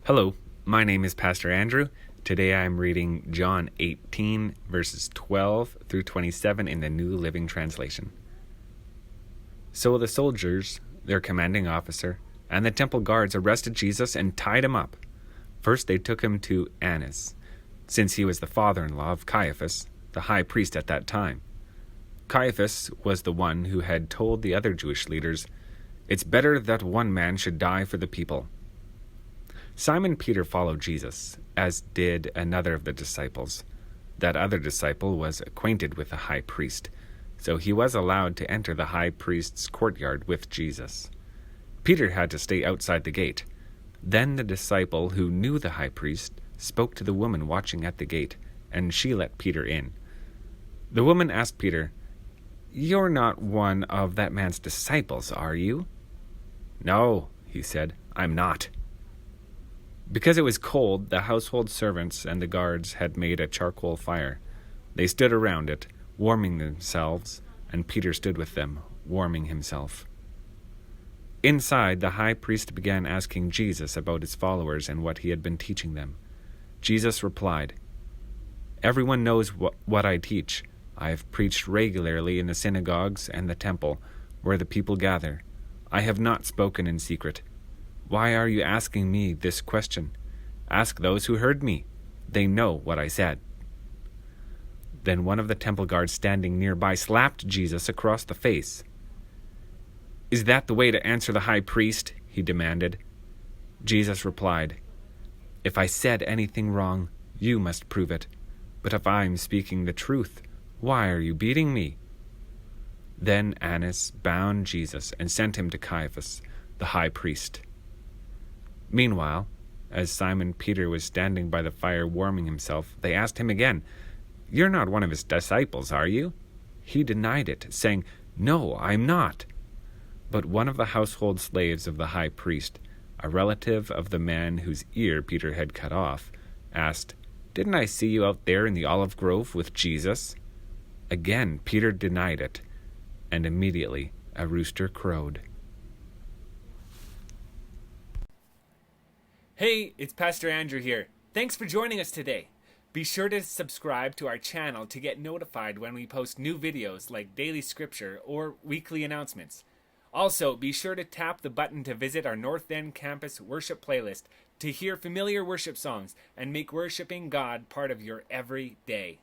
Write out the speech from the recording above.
Hello, my name is Pastor Andrew. Today I am reading John 18, verses 12 through 27 in the New Living Translation. So the soldiers, their commanding officer, and the temple guards arrested Jesus and tied him up. First they took him to Annas, since he was the father-in-law of Caiaphas, the high priest at that time. Caiaphas was the one who had told the other Jewish leaders, "It's better that one man should die for the people." Simon Peter followed Jesus, as did another of the disciples. That other disciple was acquainted with the high priest, so he was allowed to enter the high priest's courtyard with Jesus. Peter had to stay outside the gate. Then the disciple who knew the high priest spoke to the woman watching at the gate, and she let Peter in. The woman asked Peter, "You're not one of that man's disciples, are you?" "No," he said, "I'm not." Because it was cold, the household servants and the guards had made a charcoal fire. They stood around it, warming themselves, and Peter stood with them, warming himself. Inside, the high priest began asking Jesus about his followers and what he had been teaching them. Jesus replied, "Everyone knows what I teach. I have preached regularly in the synagogues and the temple, where the people gather. I have not spoken in secret. Why are you asking me this question? Ask those who heard me. They know what I said." Then one of the temple guards standing nearby slapped Jesus across the face. "Is that the way to answer the high priest?" he demanded. Jesus replied, "If I said anything wrong, you must prove it. But if I'm speaking the truth, why are you beating me?" Then Annas bound Jesus and sent him to Caiaphas, the high priest. Meanwhile, as Simon Peter was standing by the fire warming himself, they asked him again, "You're not one of his disciples, are you?" He denied it, saying, "No, I'm not." But one of the household slaves of the high priest, a relative of the man whose ear Peter had cut off, asked, "Didn't I see you out there in the olive grove with Jesus?" Again Peter denied it, and immediately a rooster crowed. Hey, it's Pastor Andrew here. Thanks for joining us today. Be sure to subscribe to our channel to get notified when we post new videos like daily scripture or weekly announcements. Also, be sure to tap the button to visit our North End campus worship playlist to hear familiar worship songs and make worshiping God part of your every day.